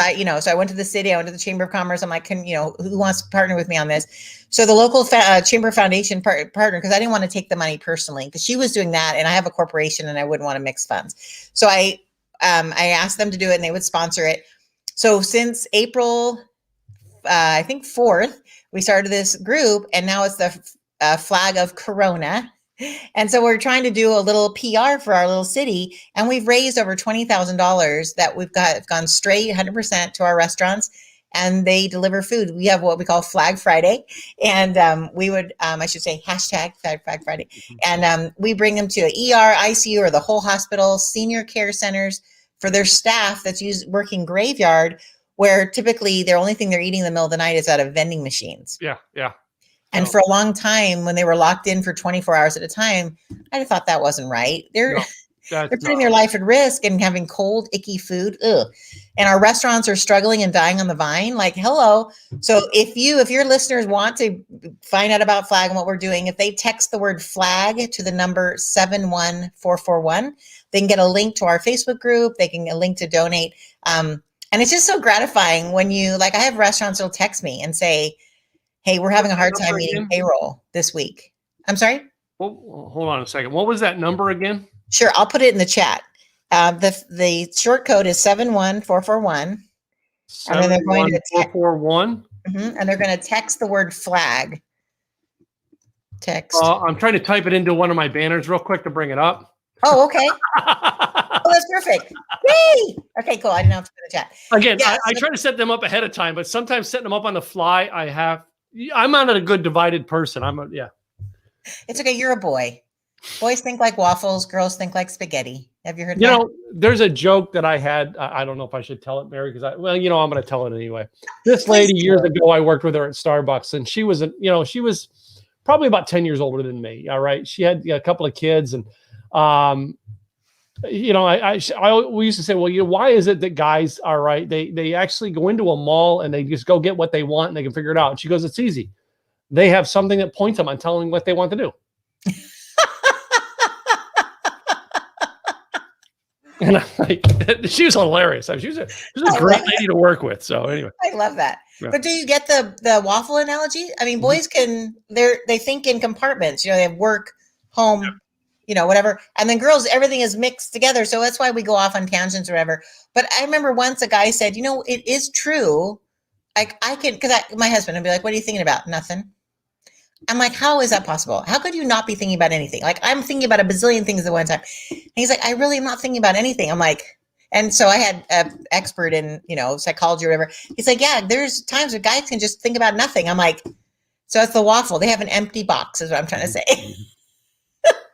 so I went to the city, I went to the Chamber of Commerce. I'm like, who wants to partner with me on this? So the local Chamber Foundation partner, because I didn't want to take the money personally, because she was doing that and I have a corporation and I wouldn't want to mix funds. So I asked them to do it and they would sponsor it. So since April, I think 4th, we started this group, and now it's the flag of Corona. And so we're trying to do a little PR for our little city, and we've raised over $20,000 that we've gone straight 100% to our restaurants, and they deliver food. We have what we call Flag Friday, and we would, I should say, hashtag Flag Friday, and we bring them to an ER, ICU, or the whole hospital, senior care centers for their staff that's working graveyard, where typically the only thing they're eating in the middle of the night is out of vending machines. Yeah. Yeah. And for a long time, when they were locked in for 24 hours at a time, I thought that wasn't right. They're putting their life at risk and having cold, icky food. Ugh. And our restaurants are struggling and dying on the vine. Like, hello. So if your listeners want to find out about Flag and what we're doing, if they text the word flag to the number 71441, they can get a link to our Facebook group. They can get a link to donate. And it's just so gratifying when I have restaurants that'll text me and say, hey, we're having a hard time meeting payroll this week. I'm sorry? Well, hold on a second. What was that number again? Sure. I'll put it in the chat. The short code is 71441. 71441. And they're going to text the word flag. Text. I'm trying to type it into one of my banners real quick to bring it up. Oh, okay. Oh, that's perfect. Yay! Okay, cool. I didn't have to put the chat. Again, I try to set them up ahead of time, but sometimes setting them up on the fly, I'm not a good divided person. It's okay. You're a boy. Boys think like waffles. Girls think like spaghetti. Have you heard that? There's a joke that I had. I don't know if I should tell it, Mary, because I'm going to tell it anyway. This lady years ago, I worked with her at Starbucks, and she was probably about 10 years older than me. All right. She had a couple of kids, and we used to say, well, why is it that guys are right? They actually go into a mall and they just go get what they want and they can figure it out. And she goes, it's easy. They have something that points them on telling what they want to do. And I'm like, she was hilarious. She was a great lady to work with. So anyway, I love that. Yeah. But do you get the waffle analogy? I mean, boys they think in compartments. They have work, home, whatever. And then girls, everything is mixed together. So that's why we go off on tangents or whatever. But I remember once a guy said, it is true. Like my husband would be like, what are you thinking about? Nothing. I'm like, how is that possible? How could you not be thinking about anything? Like, I'm thinking about a bazillion things at one time. And he's like, I really am not thinking about anything. I'm like, and so I had an expert in, psychology or whatever. He's like, yeah, there's times where guys can just think about nothing. I'm like, so it's the waffle. They have an empty box is what I'm trying to say.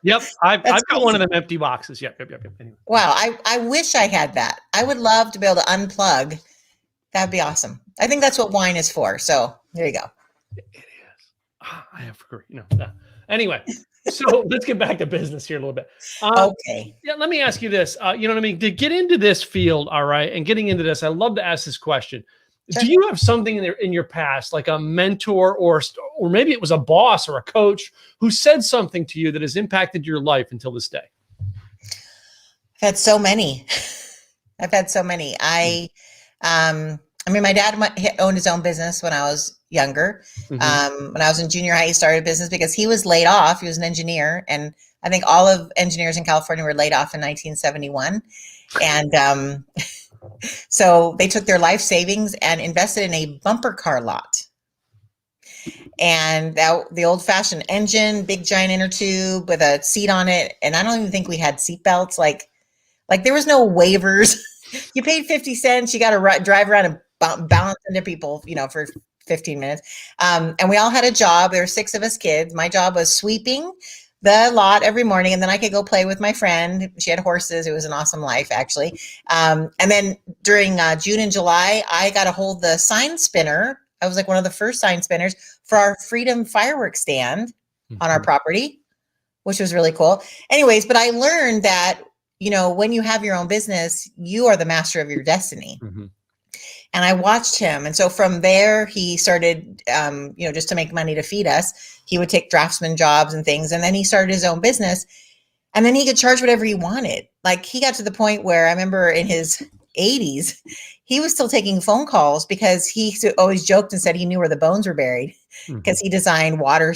Yep. I've got one of them empty boxes. Yep. Anyway. Wow. I wish I had that. I would love to be able to unplug. That'd be awesome. I think that's what wine is for. So there you go. I have forgot. Anyway, so let's get back to business here a little bit. Okay. Yeah. Let me ask you this. You know what I mean? To get into this field, all right, and getting into this, I love to ask this question. Sure. Do you have something in your past, like a mentor or maybe it was a boss or a coach who said something to you that has impacted your life until this day? I've had so many. My dad owned his own business when I was younger. Mm-hmm. When I was in junior high, he started a business because he was laid off. He was an engineer. And I think all of engineers in California were laid off in 1971. And so they took their life savings and invested in a bumper car lot. And the old fashioned engine, big giant inner tube with a seat on it. And I don't even think we had seat belts. Like there was no waivers. You paid 50 cents. You got to drive around and bounce into people, for 15 minutes. And we all had a job. There were 6 of us kids. My job was sweeping the lot every morning. And then I could go play with my friend. She had horses. It was an awesome life, actually. And then during June and July, I got to hold the sign spinner. I was like one of the first sign spinners for our Freedom fireworks stand on our property, which was really cool. Anyways, but I learned that, when you have your own business, you are the master of your destiny. Mm-hmm. And I watched him. And so from there, he started, just to make money to feed us, he would take draftsman jobs and things. And then he started his own business. And then he could charge whatever he wanted. Like he got to the point where I remember in his 80s, he was still taking phone calls because he always joked and said he knew where the bones were buried because he designed water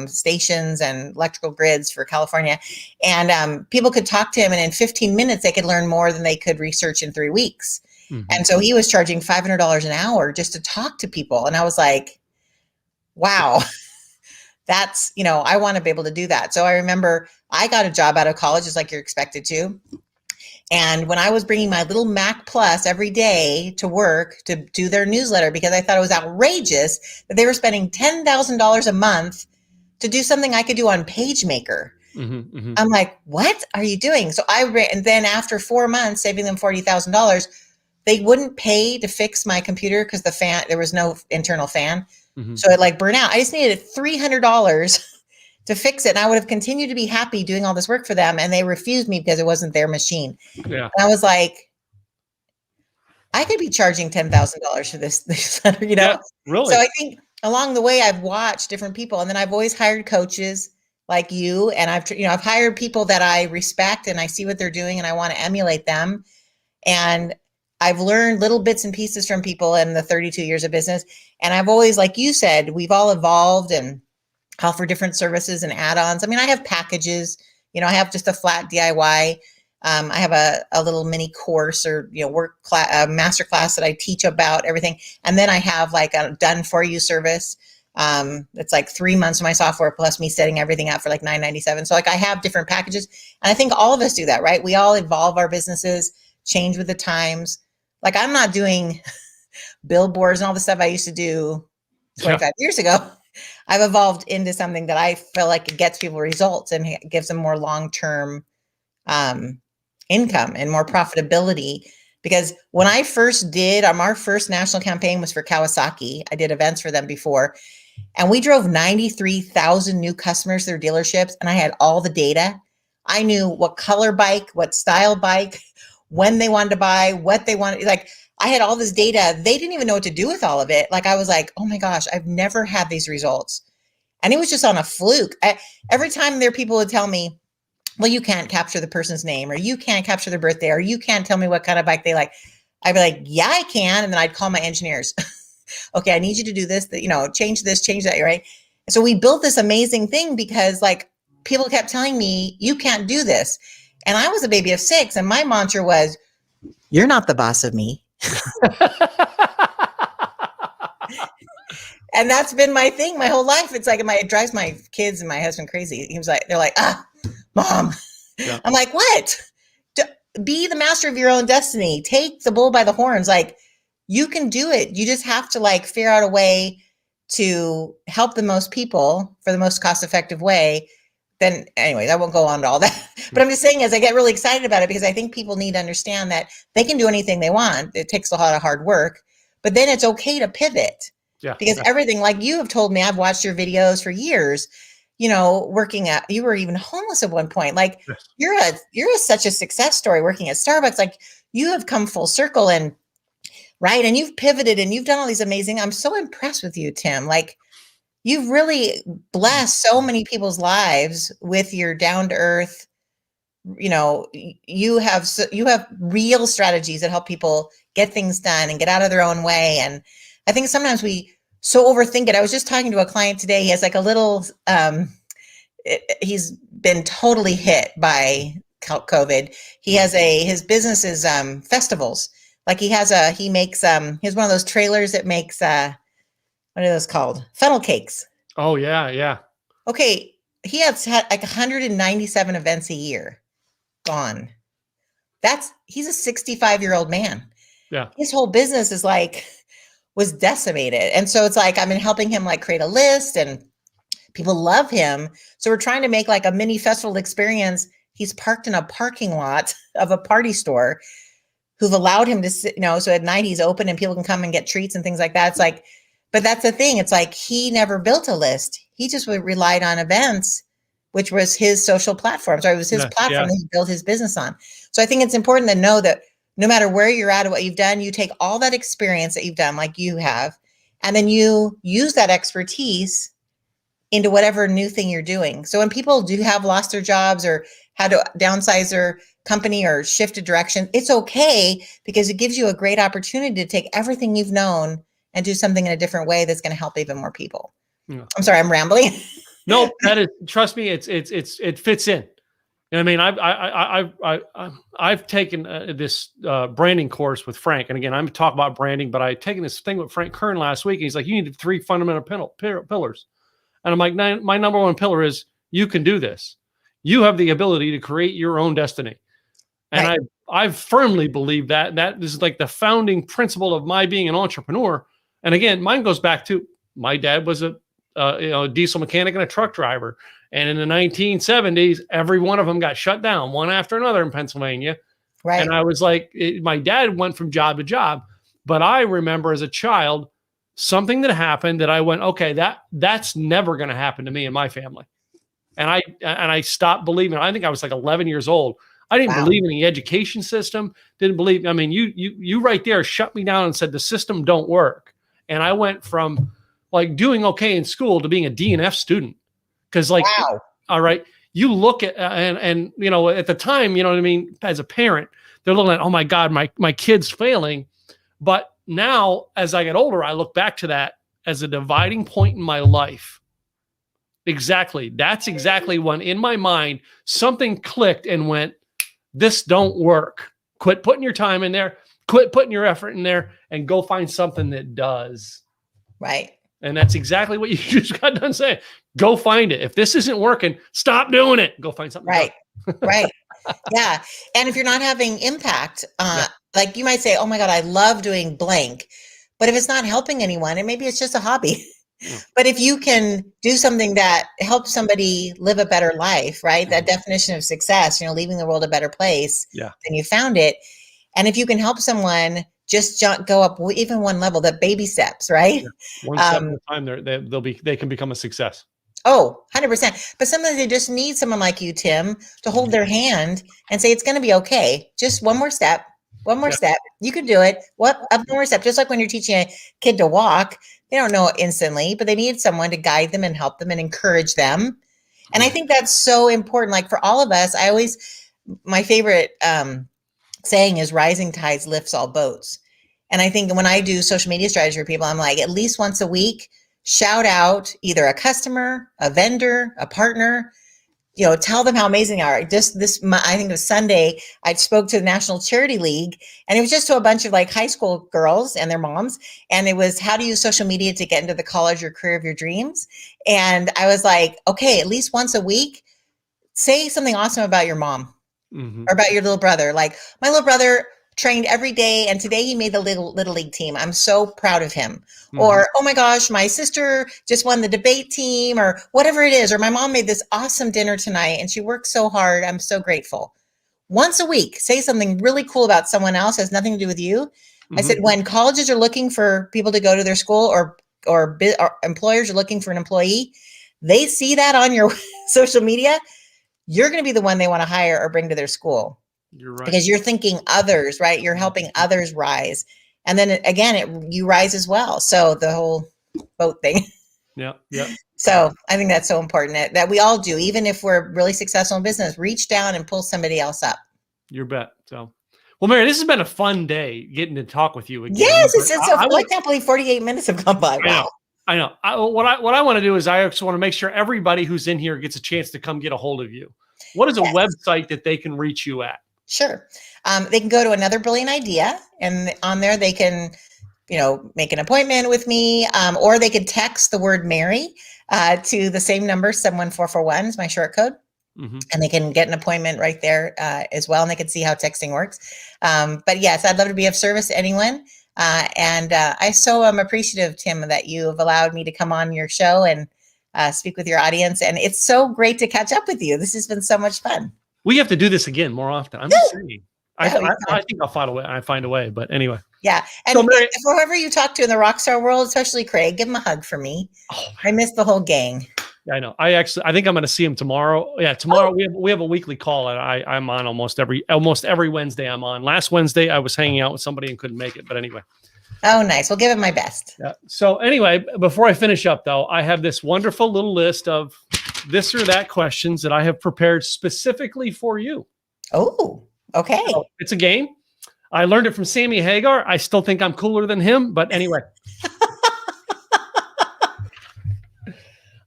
stations and electrical grids for California. And people could talk to him, and in 15 minutes, they could learn more than they could research in 3 weeks. Mm-hmm. And so he was charging $500 an hour just to talk to people. And I was like, wow, that's, I want to be able to do that. So I remember I got a job out of college, just like you're expected to. And when I was bringing my little Mac Plus every day to work to do their newsletter, because I thought it was outrageous that they were spending $10,000 a month to do something I could do on PageMaker. I'm like, what are you doing? So and then after 4 months, saving them $40,000, they wouldn't pay to fix my computer because there was no internal fan. So it like burned out. I just needed $300 to fix it. And I would have continued to be happy doing all this work for them. And they refused me because it wasn't their machine. Yeah. And I was like, I could be charging $10,000 for this newsletter, Yeah, really? So I think along the way, I've watched different people, and then I've always hired coaches like you. And I've hired people that I respect and I see what they're doing and I want to emulate them. And I've learned little bits and pieces from people in the 32 years of business. And I've always, like you said, we've all evolved and offer different services and add-ons. I mean, I have packages, I have just a flat DIY. I have a little mini course or, work class, master class that I teach about everything. And then I have like a done for you service. It's like 3 months of my software plus me setting everything up for like $9.97. So like I have different packages, and I think all of us do that, right? We all evolve our businesses, change with the times. Like I'm not doing billboards and all the stuff I used to do 25 years ago. I've evolved into something that I feel like it gets people results and gives them more long-term income and more profitability. Because when I first did, our first national campaign was for Kawasaki. I did events for them before, and we drove 93,000 new customers to their dealerships, and I had all the data. I knew what color bike, what style bike, when they wanted to buy, what they wanted. Like I had all this data. They didn't even know what to do with all of it. Like I was like, oh my gosh, I've never had these results. And it was just on a fluke. Every time people would tell me, well, you can't capture the person's name, or you can't capture their birthday, or you can't tell me what kind of bike they like. I'd be like, yeah, I can. And then I'd call my engineers. Okay, I need you to do this, change this, change that, right? So we built this amazing thing because like people kept telling me, you can't do this. And I was a baby of 6, and my mantra was, you're not the boss of me. And that's been my thing my whole life. It's like it drives my kids and my husband crazy. They're like, Mom. Yeah. I'm like, what? Be the master of your own destiny. Take the bull by the horns. Like you can do it. You just have to like figure out a way to help the most people for the most cost-effective way. Then anyways, I won't go on to all that, but I'm just saying as I get really excited about it because I think people need to understand that they can do anything they want. It takes a lot of hard work, but then it's okay to pivot. Yeah. Because everything, like you have told me, I've watched your videos for years, working you were even homeless at one point. Like you're such a success story working at Starbucks. Like you have come full circle and you've pivoted and you've done all these amazing, I'm so impressed with you, Tim. Like you've really blessed so many people's lives with your down to earth. You have real strategies that help people get things done and get out of their own way. And I think sometimes we so overthink it. I was just talking to a client today. He has like a little, he's been totally hit by COVID. He has his business is festivals. Like he has he one of those trailers that makes, what are those called? Funnel cakes. Oh yeah. Yeah. Okay. He has had like 197 events a year gone. He's a 65-year-old man. Yeah. His whole business was decimated. And so it's like, I've been helping him like create a list and people love him. So we're trying to make like a mini festival experience. He's parked in a parking lot of a party store who've allowed him to sit, so at night he's open and people can come and get treats and things like that. It's like, but that's the thing. It's like, he never built a list. He just relied on events, which was his social platform. So it was his platform that he built his business on. So I think it's important to know that no matter where you're at or what you've done, you take all that experience that you've done, like you have, and then you use that expertise into whatever new thing you're doing. So when people do have lost their jobs or had to downsize their company or shift a direction, it's okay because it gives you a great opportunity to take everything you've known and do something in a different way that's going to help even more people. Yeah. I'm sorry, I'm rambling. No, trust me, it fits in. I mean, I've taken this branding course with Frank, and again, I'm talking about branding, but I've taken this thing with Frank Kern last week, and he's like, "You need 3 fundamental pillars," And I'm like, my number one pillar is you can do this. You have the ability to create your own destiny. And Right. I firmly believe that is like the founding principle of my being an entrepreneur. And again, mine goes back to my dad was a diesel mechanic and a truck driver. And in the 1970s, every one of them got shut down, one after another in Pennsylvania. Right. And I was like, my dad went from job to job. But I remember as a child, something that happened that I went, okay, that's never going to happen to me and my family. And I stopped believing. I think I was like 11 years old. I didn't believe in the education system. Didn't believe. I mean, you right there shut me down and said the system don't work. And I went from like doing okay in school to being a D&F student. Because like, all right, you look at and you know at the time, you know what I mean. As a parent, they're looking at, oh my God, my kid's failing. But now, as I get older, I look back to that as a dividing point in my life. Exactly. That's exactly when in my mind something clicked and went, this don't work. Quit putting your time in there, quit putting your effort in there, and go find something that does. Right. And that's exactly what you just got done saying. Go find it. If this isn't working, stop doing it. Go find something. Right. Right. Yeah. And if you're not having impact, like you might say, oh my God, I love doing blank. But if it's not helping anyone, and maybe it's just a hobby. But if you can do something that helps somebody live a better life, right? That definition of success, you know, leaving the world a better place than you found it. And if you can help someone just go up even one level, that baby steps, right? One step at a time, they can become a success. Oh, 100%. But sometimes they just need someone like you, Tim, to hold their hand and say, it's going to be okay. Just one more step, step. You can do it. One more step. Just like when you're teaching a kid to walk, they don't know it instantly, but they need someone to guide them and help them and encourage them. And I think that's so important. Like for all of us, my favorite saying is rising tides lifts all boats. And I think when I do social media strategy for people, I'm like, at least once a week, shout out either a customer, a vendor, a partner, you know, tell them how amazing they are. I think it was Sunday, I spoke to the National Charity League, and it was just to a bunch of like high school girls and their moms. And it was how to use social media to get into the college or career of your dreams. And I was like, okay, at least once a week, say something awesome about your mom or about your little brother. Like, my little brother trained every day, and today he made the little league team. I'm so proud of him. Or, oh my gosh, my sister just won the debate team, or whatever it is. Or my mom made this awesome dinner tonight and she worked so hard. I'm so grateful. Once a week, say something really cool about someone else, has nothing to do with you. I said, when colleges are looking for people to go to their school, or employers are looking for an employee, they see that on your social media, you're going to be the one they want to hire or bring to their school. You're right. Because you're thinking others, right? You're helping others rise. And then again, you rise as well. So the whole boat thing. Yeah. So I think that's so important that we all do, even if we're really successful in business, reach down and pull somebody else up. You bet. So, well, Mary, this has been a fun day getting to talk with you again. Yes, I can't believe 48 minutes have gone by. Wow. I know. What I want to do is I just want to make sure everybody who's in here gets a chance to come get a hold of you. What is a website that they can reach you at? Sure. They can go to Another Brilliant Idea, and on there they can, make an appointment with me, or they could text the word Mary to the same number, 71441 is my short code. And they can get an appointment right there as well, and they can see how texting works. But yes, I'd love to be of service to anyone. And I so am appreciative, Tim, that you have allowed me to come on your show and speak with your audience. And it's so great to catch up with you. This has been so much fun. We have to do this again more often. I'm just saying. I think I'll find a way. But anyway. Yeah. And so, Mary, whoever you talk to in the Rockstar world, especially Craig, give him a hug for me. Oh, I miss the whole gang. I know. I think I'm going to see him tomorrow. Yeah, tomorrow we have a weekly call, and I'm on almost every Wednesday. I'm on. Last Wednesday I was hanging out with somebody and couldn't make it, but anyway. Oh, nice. We'll give it my best. Yeah. So anyway, before I finish up, though, I have this wonderful little list of this or that questions that I have prepared specifically for you. Oh, okay. So it's a game. I learned it from Sammy Hagar. I still think I'm cooler than him, but anyway.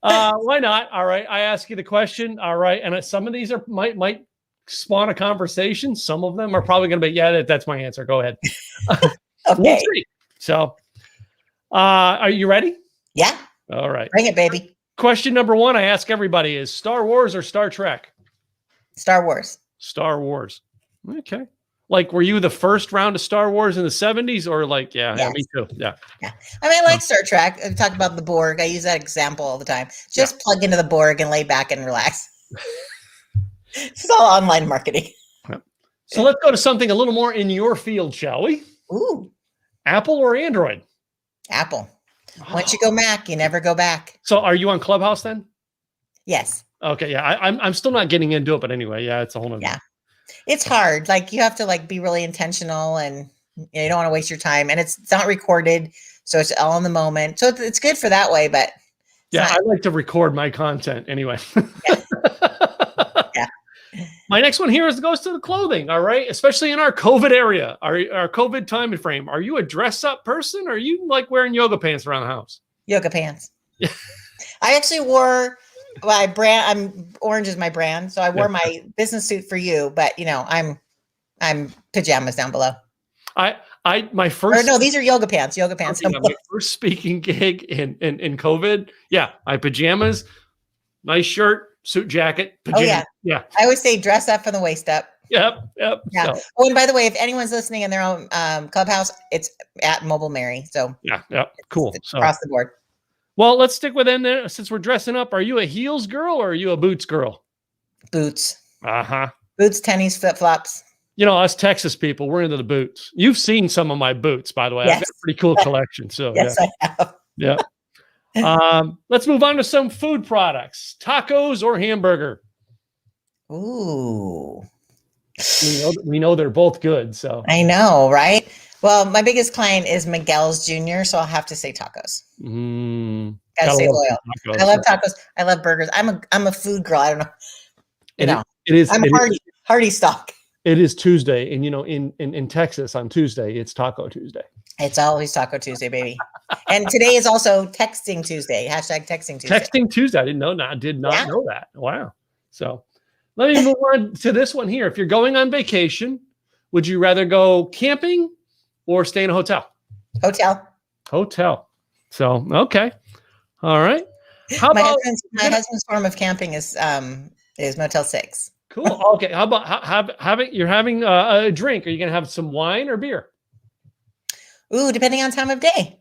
Why not? All right. I ask you the question. All right. And some of these might spawn a conversation. Some of them are probably going to be, yeah, that's my answer. Go ahead. Okay. We'll see. So, are you ready? Yeah. All right. Bring it, baby. Question number 1 I ask everybody is Star Wars or Star Trek? Star Wars. Star Wars. Okay. Like, were you the first round of Star Wars in the 70s or like, yeah, Yes. me too. Yeah. Yeah. I mean, I like Star Trek. I talk about the Borg. I use that example all the time. Just plug into the Borg and lay back and relax. It's all online marketing. Yeah. So let's go to something a little more in your field, shall we? Ooh. Apple or Android? Apple. Once you go Mac, you never go back. So are you on Clubhouse then? Yes. Okay. Yeah. I'm still not getting into it, but anyway, yeah, it's a whole nother. Yeah. It's hard. Like you have to like be really intentional and you don't want to waste your time, and it's not recorded. So it's all in the moment. So it's good for that way, but yeah, I like to record my content anyway. Yeah. Yeah. My next one here goes to the clothing. All right. Especially in our COVID area, our COVID time frame. Are you a dress up person or are you like wearing yoga pants around the house? Yoga pants. I actually wore my brand. Orange is my brand. So I wore my business suit for you, but you know, I'm pajamas down below. My first. No, these are yoga pants. Yoga pants. Okay, my first speaking gig in COVID. Yeah. My pajamas, nice shirt, suit jacket, pajamas. Oh, yeah. I always say dress up from the waist up. Yep. Yeah. So. Oh, and by the way, if anyone's listening in their own Clubhouse, it's at MobileMary. So yeah. Cool. It's across the board. Well, let's stick with in there since we're dressing up. Are you a heels girl or are you a boots girl? Boots. Uh-huh. Boots, tennies, flip flops. You know, us Texas people, we're into the boots. You've seen some of my boots, by the way. Yes. I've got a pretty cool collection. So yes, yeah. I have. Yeah. Let's move on to some food products. Tacos or hamburger? Ooh. We know they're both good. So I know, right? Well, my biggest client is Miguel's Jr., so I'll have to say tacos. Gotta stay loyal. Tacos, I love tacos. I love burgers. I'm a food girl. I don't know. It is. I'm hearty stock. It is Tuesday, and you know, in Texas on Tuesday, it's Taco Tuesday. It's always Taco Tuesday, baby. And today is also Texting Tuesday. Hashtag Texting Tuesday. Texting Tuesday. I did not know that. Wow. So let me move on to this one here. If you're going on vacation, would you rather go camping or stay in a hotel? Hotel. So, okay. All right. How my about husband's form of camping is Motel 6. Cool. Okay. How about you're having a drink? Are you going to have some wine or beer? Ooh, depending on time of day.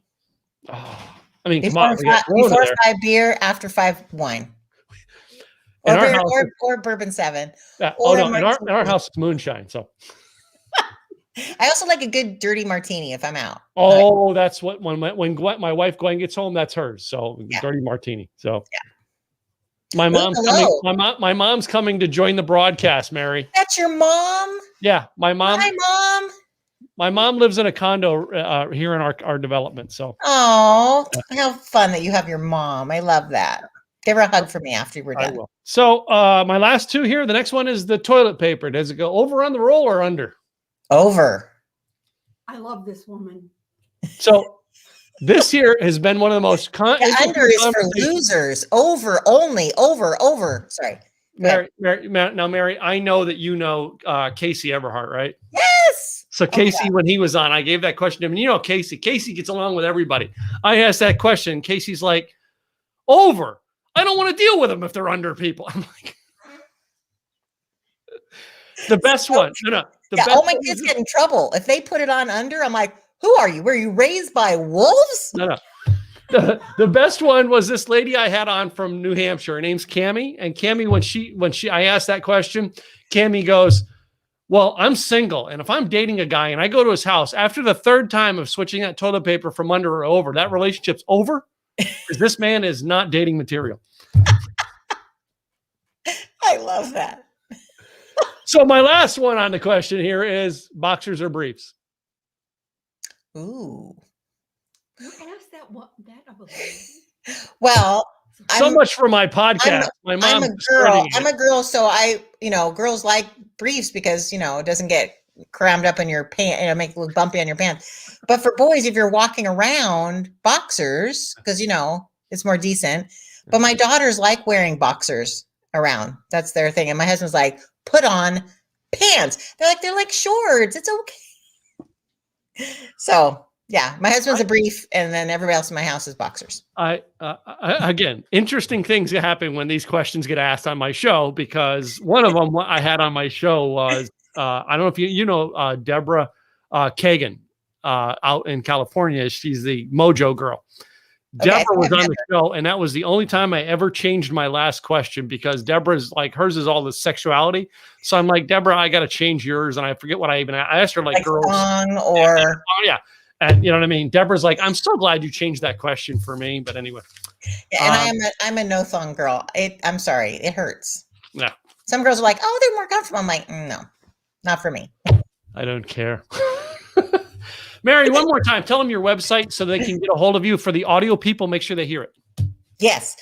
Oh, I mean, before 5 beer, after 5 wine. Or bourbon 7. Yeah. Oh no, in our house it's moonshine. So I also like a good dirty martini if I'm out. Oh, that's what when my wife Gwen gets home, that's hers. So dirty martini. So my mom's coming. My mom's coming to join the broadcast, Mary. That's your mom? Yeah, my mom. Hi, Mom. My mom lives in a condo here in our development. So how fun that you have your mom. I love that. Give her a hug for me after we're done. I will. So my last two here. The next one is the toilet paper. Does it go over on the roll or under? Over. I love this woman. So this here has been one of the most under is for losers. Over only. Over. Sorry. Mary, I know that you know Casey Everhart, right? Yes. So Casey, when he was on, I gave that question to him. And you know, Casey gets along with everybody. I asked that question. Casey's like, over. I don't want to deal with them if they're under people. I'm like, the best one. No. All my kids get in trouble. If they put it on under, I'm like, who are you? Were you raised by wolves? No. The best one was this lady I had on from New Hampshire. Her name's Cammie. And Cammie, when I asked that question, Cammie goes, well, I'm single. And if I'm dating a guy and I go to his house, after the third time of switching that toilet paper from under or over, that relationship's over because this man is not dating material. I love that. So my last one on the question here is boxers or briefs? Ooh. Who asked that of a lady? Well, much for my podcast. My mom. I'm a girl, so girls like briefs because it doesn't get crammed up in your pants, make it look bumpy on your pants. But for boys, if you're walking around, boxers, because it's more decent. But my daughters like wearing boxers around. That's their thing. And my husband's like, put on pants. They're like shorts. It's okay. So Yeah, my husband's a brief, and then everybody else in my house is boxers. Again, interesting things happen when these questions get asked on my show, because one of them I had on my show was, I don't know if you know Deborah Kagan out in California. She's the Mojo girl. Okay, Deborah was on the show, and that was the only time I ever changed my last question, because Deborah's like, hers is all the sexuality. So I'm like, Deborah, I got to change yours. And I forget what I asked her, like girls. Or yeah. And you know what I mean? Deborah's like, I'm so glad you changed that question for me. But anyway. Yeah, and I'm a no thong girl. I'm sorry. It hurts. Yeah. Some girls are like, oh, they're more comfortable. I'm like, no, not for me. I don't care. Mary, one more time, tell them your website so they can get a hold of you. For the audio people, make sure they hear it. Yes.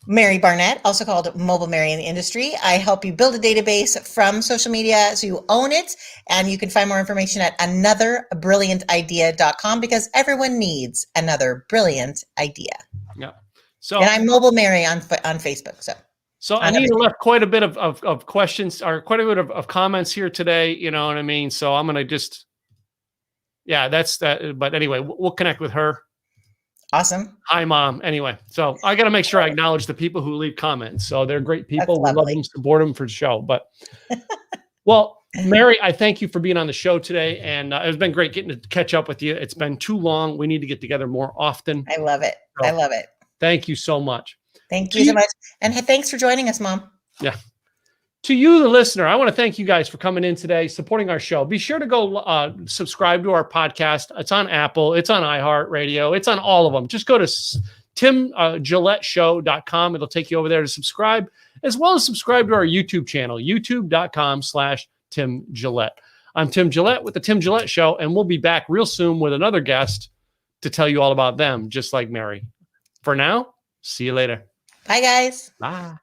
Mary Barnett, also called MobileMary in the industry. I help you build a database from social media so you own it. And you can find more information at anotherbrilliantidea.com, because everyone needs another brilliant idea. Yeah. So, and I'm MobileMary on Facebook. So Anita left quite a bit of questions, or quite a bit of comments here today. You know what I mean? So I'm going to just, yeah, that's that. But anyway, we'll connect with her. Awesome. Hi, Mom. Anyway, so I got to make sure I acknowledge the people who leave comments. So they're great people. We love them, support them for the show. But, well, Mary, I thank you for being on the show today. And it's been great getting to catch up with you. It's been too long. We need to get together more often. I love it. So, I love it. Thank you so much. Thank you so much. And thanks for joining us, Mom. Yeah. To you, the listener, I want to thank you guys for coming in today, supporting our show. Be sure to go subscribe to our podcast. It's on Apple. It's on iHeartRadio. It's on all of them. Just go to timgilletteshow.com. It'll take you over there to subscribe, as well as subscribe to our YouTube channel, youtube.com/Tim Gillette. I'm Tim Gillette with the Tim Gillette Show, and we'll be back real soon with another guest to tell you all about them, just like Mary. For now, see you later. Bye, guys. Bye.